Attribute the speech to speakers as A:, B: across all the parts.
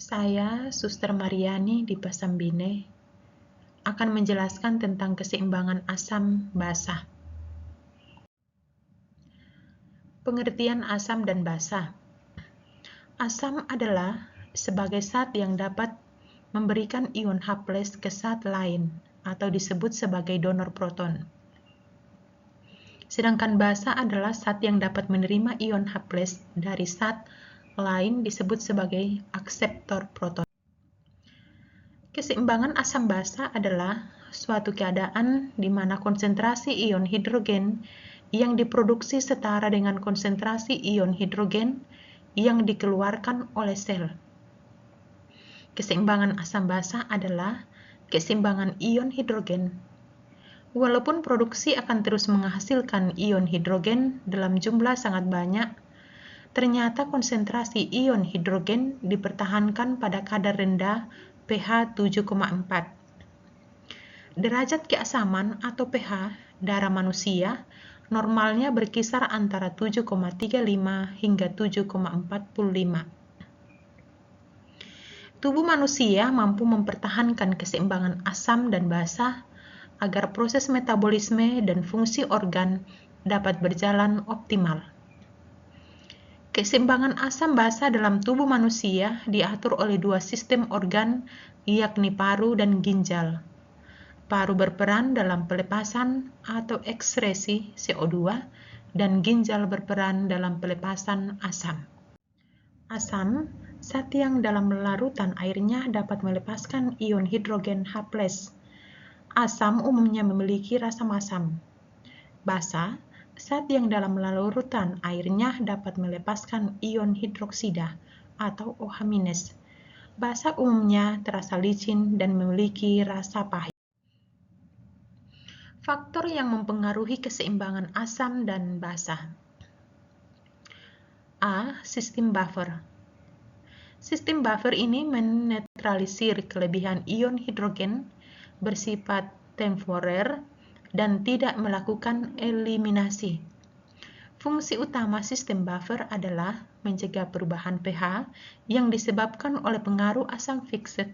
A: Saya, Suster Mariani di Pasambine, akan menjelaskan tentang keseimbangan asam basa. Pengertian asam dan basa. Asam adalah sebagai zat yang dapat memberikan ion H+ ke zat lain atau disebut sebagai donor proton. Sedangkan basa adalah zat yang dapat menerima ion H+ dari zat lain disebut sebagai akseptor proton. Keseimbangan asam basa adalah suatu keadaan di mana konsentrasi ion hidrogen yang diproduksi setara dengan konsentrasi ion hidrogen yang dikeluarkan oleh sel. Keseimbangan asam basa adalah keseimbangan ion hidrogen. Walaupun produksi akan terus menghasilkan ion hidrogen dalam jumlah sangat banyak, ternyata konsentrasi ion hidrogen dipertahankan pada kadar rendah pH 7,4. Derajat keasaman atau pH darah manusia normalnya berkisar antara 7,35 hingga 7,45. Tubuh manusia mampu mempertahankan keseimbangan asam dan basa agar proses metabolisme dan fungsi organ dapat berjalan optimal. Keseimbangan asam basa dalam tubuh manusia diatur oleh dua sistem organ, yakni paru dan ginjal. Paru berperan dalam pelepasan atau ekskresi CO2 dan ginjal berperan dalam pelepasan asam. Asam, zat yang dalam larutan airnya dapat melepaskan ion hidrogen H+. Asam umumnya memiliki rasa masam. Basa, zat yang dalam larutan airnya dapat melepaskan ion hidroksida atau OH-. Basa umumnya terasa licin dan memiliki rasa pahit. Faktor yang mempengaruhi keseimbangan asam dan basa. A. Sistem buffer. Sistem buffer ini menetralisir kelebihan ion hidrogen, bersifat temporer, dan tidak melakukan eliminasi. Fungsi utama sistem buffer adalah mencegah perubahan pH yang disebabkan oleh pengaruh asam fiksed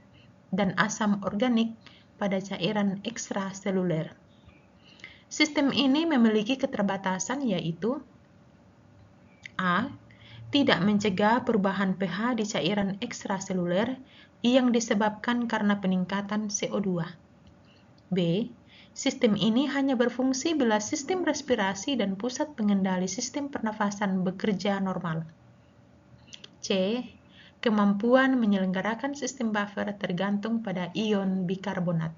A: dan asam organik pada cairan ekstraseluler. Sistem ini memiliki keterbatasan, yaitu A. Tidak mencegah perubahan pH di cairan ekstraseluler yang disebabkan karena peningkatan CO2. B. Sistem ini hanya berfungsi bila sistem respirasi dan pusat pengendali sistem pernafasan bekerja normal. C. Kemampuan menyelenggarakan sistem buffer tergantung pada ion bikarbonat.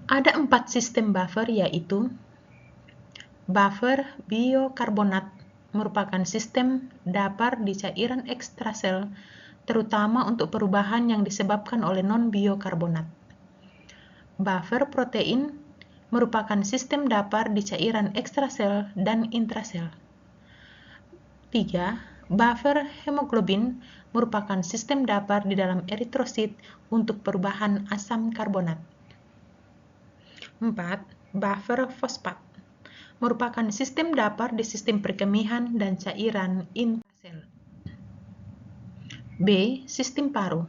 A: Ada 4 sistem buffer, yaitu buffer biokarbonat merupakan sistem dapar di cairan ekstrasel, terutama untuk perubahan yang disebabkan oleh non-biokarbonat. Buffer protein merupakan sistem dapar di cairan ekstrasel dan intrasel. 3. Buffer hemoglobin merupakan sistem dapar di dalam eritrosit untuk perubahan asam karbonat. 4. Buffer fosfat merupakan sistem dapar di sistem perkemihan dan cairan intrasel. B. Sistem paru.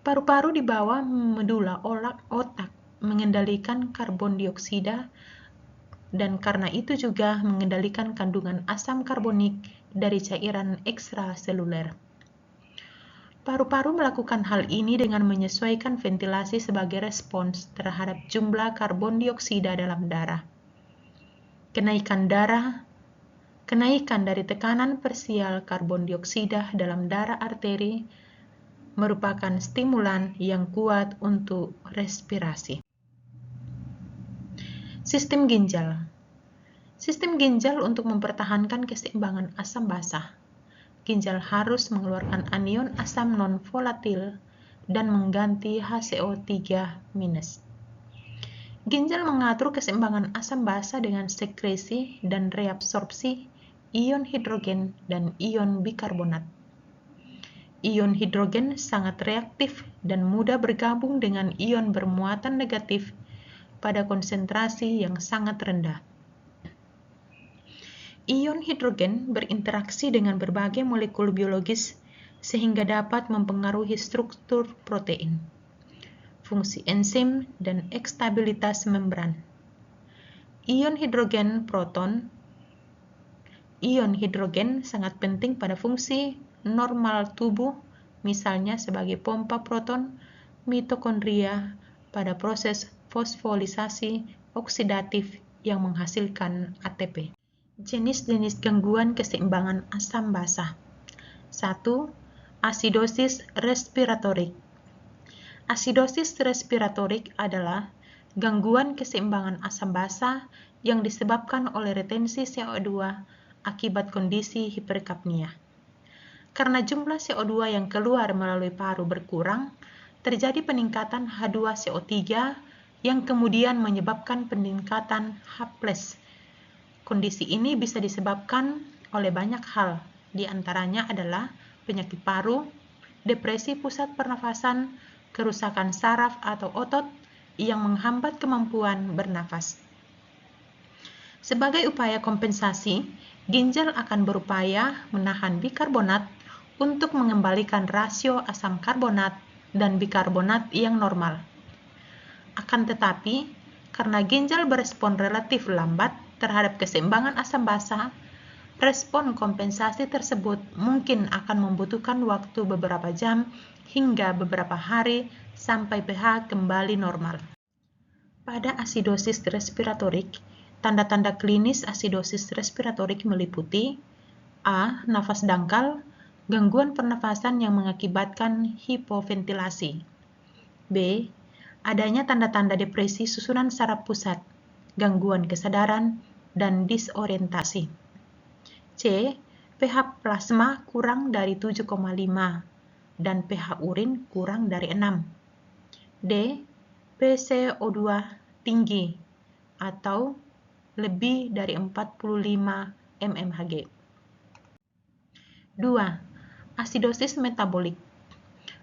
A: Paru-paru di bawah medula otak mengendalikan karbon dioksida dan karena itu juga mengendalikan kandungan asam karbonik dari cairan ekstraseluler. Paru-paru melakukan hal ini dengan menyesuaikan ventilasi sebagai respons terhadap jumlah karbon dioksida dalam darah. Kenaikan dari tekanan parsial karbon dioksida dalam darah arteri merupakan stimulan yang kuat untuk respirasi. Sistem ginjal. Sistem ginjal untuk mempertahankan keseimbangan asam basa. Ginjal harus mengeluarkan anion asam non-volatil dan mengganti HCO3-. Ginjal mengatur keseimbangan asam basa dengan sekresi dan reabsorpsi ion hidrogen dan ion bikarbonat. Ion hidrogen sangat reaktif dan mudah bergabung dengan ion bermuatan negatif pada konsentrasi yang sangat rendah. Ion hidrogen berinteraksi dengan berbagai molekul biologis sehingga dapat mempengaruhi struktur protein, fungsi enzim, dan ekstabilitas membran. Ion hidrogen proton. Ion hidrogen sangat penting pada fungsi normal tubuh, misalnya sebagai pompa proton, mitokondria, pada proses fosfolisasi oksidatif yang menghasilkan ATP. Jenis-jenis gangguan keseimbangan asam basa. 1. Asidosis respiratorik. Asidosis respiratorik adalah gangguan keseimbangan asam basa yang disebabkan oleh retensi CO2 akibat kondisi hiperkapnia. Karena jumlah CO2 yang keluar melalui paru berkurang, terjadi peningkatan H2CO3 yang kemudian menyebabkan peningkatan H+. Kondisi ini bisa disebabkan oleh banyak hal, di antaranya adalah penyakit paru, depresi pusat pernafasan, kerusakan saraf atau otot yang menghambat kemampuan bernafas. Sebagai upaya kompensasi, ginjal akan berupaya menahan bikarbonat untuk mengembalikan rasio asam karbonat dan bikarbonat yang normal. Akan tetapi, karena ginjal berespon relatif lambat terhadap keseimbangan asam basa, respon kompensasi tersebut mungkin akan membutuhkan waktu beberapa jam hingga beberapa hari sampai pH kembali normal. Pada asidosis respiratorik, tanda-tanda klinis asidosis respiratorik meliputi A. Nafas dangkal, gangguan pernafasan yang mengakibatkan hipoventilasi. B. Adanya tanda-tanda depresi susunan saraf pusat, gangguan kesadaran, dan disorientasi. C. pH plasma kurang dari 7,5 dan pH urin kurang dari 6. D. PCO2 tinggi atau lebih dari 45 mmHg. 2. Asidosis metabolik.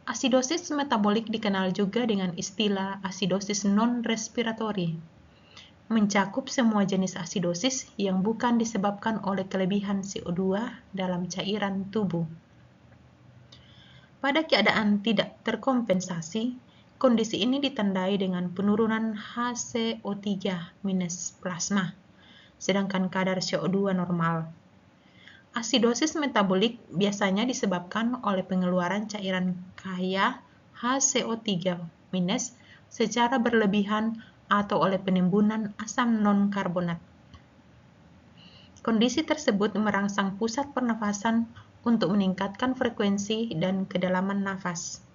A: Asidosis metabolik dikenal juga dengan istilah asidosis non-respiratori. Mencakup semua jenis asidosis yang bukan disebabkan oleh kelebihan CO2 dalam cairan tubuh. Pada keadaan tidak terkompensasi, kondisi ini ditandai dengan penurunan HCO3- plasma, sedangkan kadar CO2 normal. Asidosis metabolik biasanya disebabkan oleh pengeluaran cairan kaya HCO3- secara berlebihan atau oleh penimbunan asam non-karbonat. Kondisi tersebut merangsang pusat pernafasan untuk meningkatkan frekuensi dan kedalaman nafas.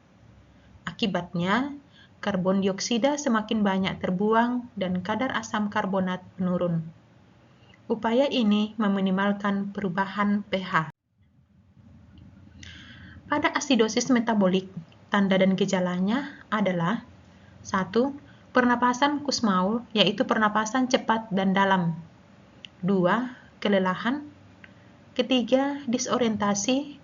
A: Akibatnya, karbon dioksida semakin banyak terbuang dan kadar asam karbonat menurun. Upaya ini meminimalkan perubahan pH. Pada asidosis metabolik, tanda dan gejalanya adalah 1. Pernapasan kusmaul, yaitu pernapasan cepat dan dalam. 2. Kelelahan. 3. Disorientasi.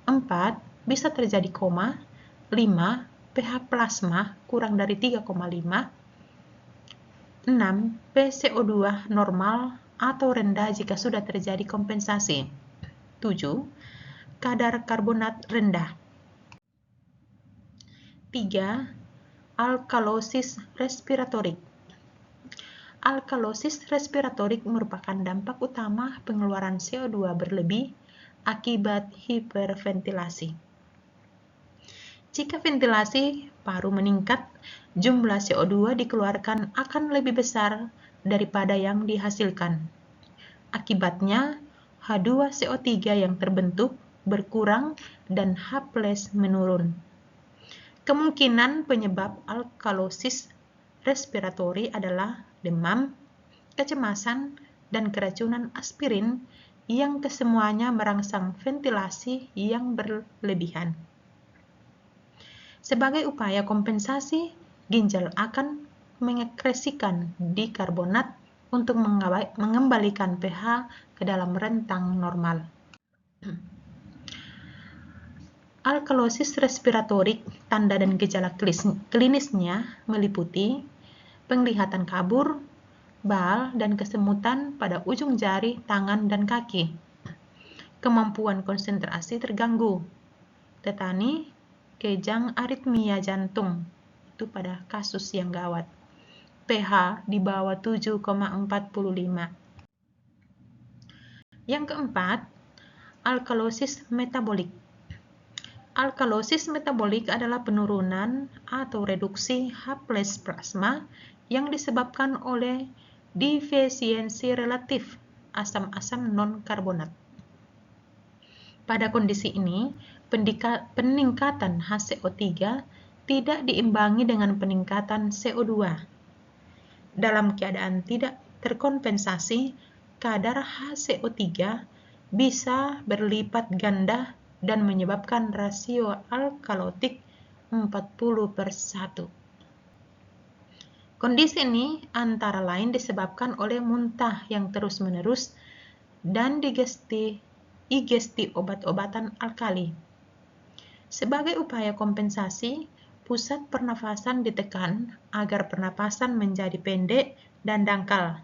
A: 4. Bisa terjadi koma. 5. pH plasma kurang dari 3,5. 6. PCO2 normal atau rendah jika sudah terjadi kompensasi. 7. Kadar karbonat rendah. 3. Alkalosis respiratorik. Alkalosis respiratorik merupakan dampak utama pengeluaran CO2 berlebih akibat hiperventilasi. Jika ventilasi paru meningkat, jumlah CO2 dikeluarkan akan lebih besar daripada yang dihasilkan. Akibatnya, H2CO3 yang terbentuk berkurang dan H+ menurun. Kemungkinan penyebab alkalosis respiratori adalah demam, kecemasan, dan keracunan aspirin yang kesemuanya merangsang ventilasi yang berlebihan. Sebagai upaya kompensasi, ginjal akan mengekresikan bikarbonat untuk mengembalikan pH ke dalam rentang normal. Alkalosis respiratorik, tanda dan gejala klinisnya meliputi penglihatan kabur, bal, dan kesemutan pada ujung jari, tangan, dan kaki. Kemampuan konsentrasi terganggu. Tetani, kejang aritmia jantung. Itu pada kasus yang gawat. pH di bawah 7,45. Yang keempat, alkalosis metabolik. Alkalosis metabolik adalah penurunan atau reduksi H+ plasma yang disebabkan oleh defisiensi relatif asam-asam non-karbonat. Pada kondisi ini, peningkatan HCO3 tidak diimbangi dengan peningkatan CO2. Dalam keadaan tidak terkompensasi, kadar HCO3 bisa berlipat ganda dan menyebabkan rasio alkalotik 40/1. Kondisi ini antara lain disebabkan oleh muntah yang terus-menerus dan digesti obat-obatan alkali. Sebagai upaya kompensasi, pusat pernafasan ditekan agar pernapasan menjadi pendek dan dangkal.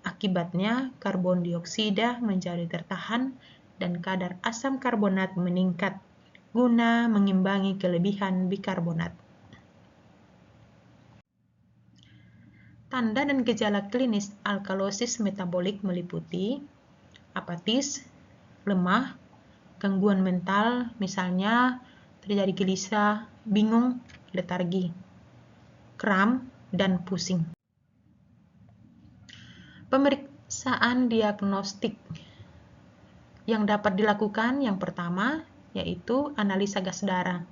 A: Akibatnya, karbon dioksida menjadi tertahan dan kadar asam karbonat meningkat guna mengimbangi kelebihan bikarbonat. Tanda dan gejala klinis alkalosis metabolik meliputi apatis, lemah, gangguan mental, misalnya terjadi gelisah, bingung, letargi, kram, dan pusing. Pemeriksaan diagnostik yang dapat dilakukan yang pertama yaitu analisa gas darah.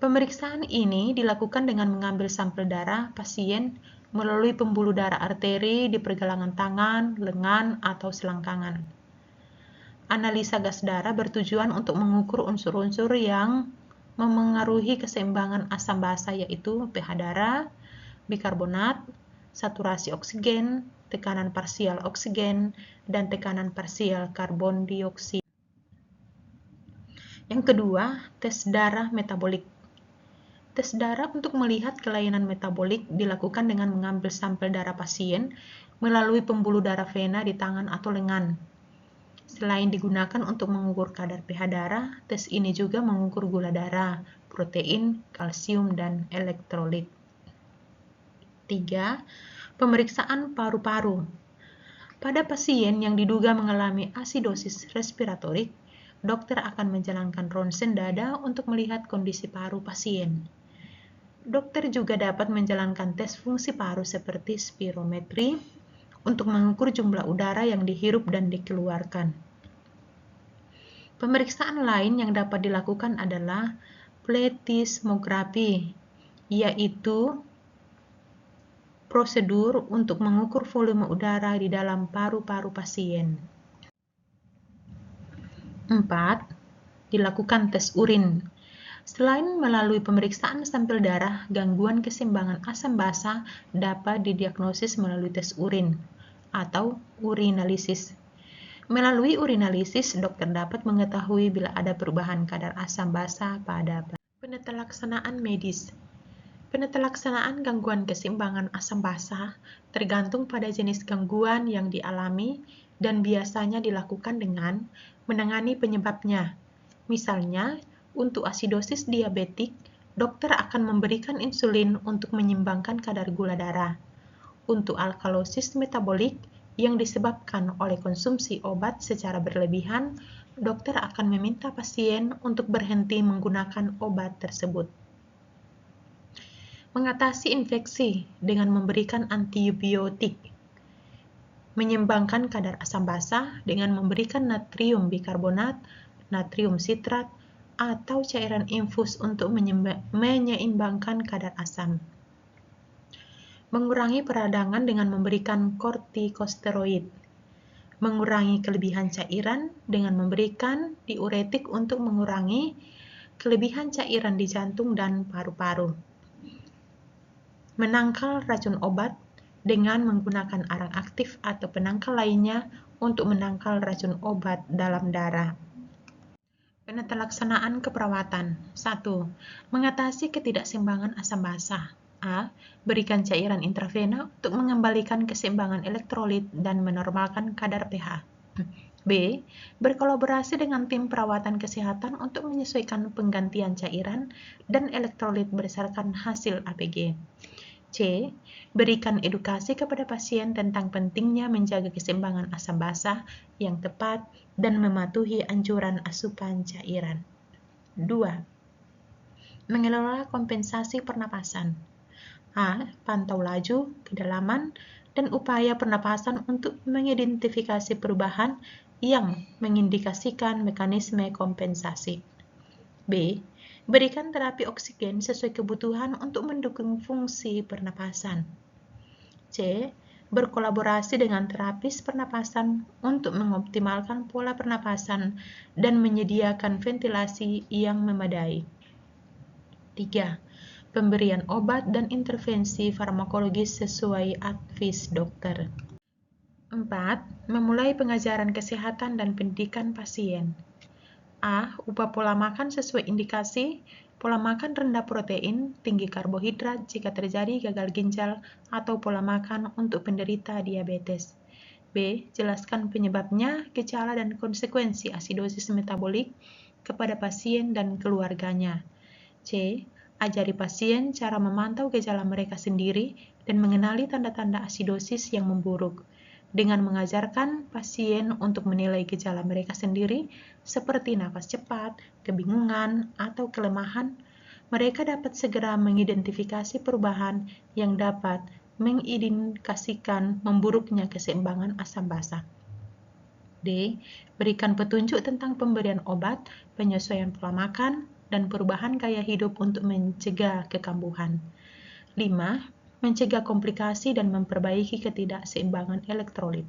A: Pemeriksaan ini dilakukan dengan mengambil sampel darah pasien melalui pembuluh darah arteri di pergelangan tangan, lengan, atau selangkangan. Analisa gas darah bertujuan untuk mengukur unsur-unsur yang memengaruhi keseimbangan asam basa yaitu pH darah, bikarbonat, saturasi oksigen, tekanan parsial oksigen, dan tekanan parsial karbon dioksida. Yang kedua, tes darah metabolik. Tes darah untuk melihat kelainan metabolik dilakukan dengan mengambil sampel darah pasien melalui pembuluh darah vena di tangan atau lengan. Selain digunakan untuk mengukur kadar pH darah, tes ini juga mengukur gula darah, protein, kalsium, dan elektrolit. 3. Pemeriksaan paru-paru. Pada pasien yang diduga mengalami asidosis respiratorik, dokter akan menjalankan ronsen dada untuk melihat kondisi paru pasien. Dokter juga dapat menjalankan tes fungsi paru seperti spirometri untuk mengukur jumlah udara yang dihirup dan dikeluarkan. Pemeriksaan lain yang dapat dilakukan adalah plethysmography, yaitu prosedur untuk mengukur volume udara di dalam paru-paru pasien. 4. Dilakukan tes urin. Selain melalui pemeriksaan sampel darah, gangguan keseimbangan asam basa dapat didiagnosis melalui tes urin atau urinalisis. Melalui urinalisis, dokter dapat mengetahui bila ada perubahan kadar asam basa pada penetalaksanaan medis. Penetalaksanaan gangguan keseimbangan asam basa tergantung pada jenis gangguan yang dialami dan biasanya dilakukan dengan menangani penyebabnya. Misalnya, untuk asidosis diabetik, dokter akan memberikan insulin untuk menyeimbangkan kadar gula darah. Untuk alkalosis metabolik yang disebabkan oleh konsumsi obat secara berlebihan, dokter akan meminta pasien untuk berhenti menggunakan obat tersebut. Mengatasi infeksi dengan memberikan antibiotik. Menyeimbangkan kadar asam basa dengan memberikan natrium bikarbonat, natrium sitrat, atau cairan infus untuk menyeimbangkan kadar asam. Mengurangi peradangan dengan memberikan kortikosteroid. Mengurangi kelebihan cairan dengan memberikan diuretik untuk mengurangi kelebihan cairan di jantung dan paru-paru. Menangkal racun obat dengan menggunakan arang aktif atau penangkal lainnya untuk menangkal racun obat dalam darah. Penetalaksanaan keperawatan. 1. Mengatasi ketidakseimbangan asam basa A. Berikan cairan intravena untuk mengembalikan keseimbangan elektrolit dan menormalkan kadar pH. B. Berkolaborasi dengan tim perawatan kesehatan untuk menyesuaikan penggantian cairan dan elektrolit berdasarkan hasil APG. C. Berikan edukasi kepada pasien tentang pentingnya menjaga keseimbangan asam basa yang tepat dan mematuhi anjuran asupan cairan. 2. Mengelola kompensasi pernapasan. A. Pantau laju, kedalaman, dan upaya pernapasan untuk mengidentifikasi perubahan yang mengindikasikan mekanisme kompensasi. B. Berikan terapi oksigen sesuai kebutuhan untuk mendukung fungsi pernapasan. C. Berkolaborasi dengan terapis pernapasan untuk mengoptimalkan pola pernapasan dan menyediakan ventilasi yang memadai. 3. Pemberian obat dan intervensi farmakologis sesuai advis dokter. 4. Memulai pengajaran kesehatan dan pendidikan pasien. A. Ubah pola makan sesuai indikasi, pola makan rendah protein, tinggi karbohidrat jika terjadi gagal ginjal, atau pola makan untuk penderita diabetes. B. Jelaskan penyebabnya, gejala, dan konsekuensi asidosis metabolik kepada pasien dan keluarganya. C. Ajari pasien cara memantau gejala mereka sendiri dan mengenali tanda-tanda asidosis yang memburuk. Dengan mengajarkan pasien untuk menilai gejala mereka sendiri, seperti nafas cepat, kebingungan, atau kelemahan, mereka dapat segera mengidentifikasi perubahan yang dapat mengindikasikan memburuknya keseimbangan asam basa. D. Berikan petunjuk tentang pemberian obat, penyesuaian pola makan, dan perubahan gaya hidup untuk mencegah kekambuhan. 5. Mencegah komplikasi dan memperbaiki ketidakseimbangan elektrolit.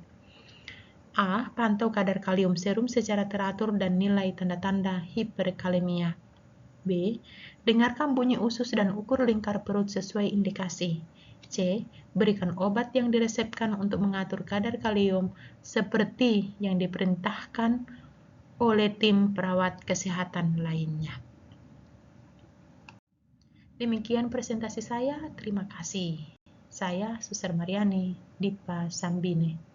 A: A. Pantau kadar kalium serum secara teratur dan nilai tanda-tanda hiperkalemia. B. Dengarkan bunyi usus dan ukur lingkar perut sesuai indikasi. C. Berikan obat yang diresepkan untuk mengatur kadar kalium seperti yang diperintahkan oleh tim perawat kesehatan lainnya. Demikian presentasi saya. Terima kasih. Saya Suster Mariani Dipa Sambine.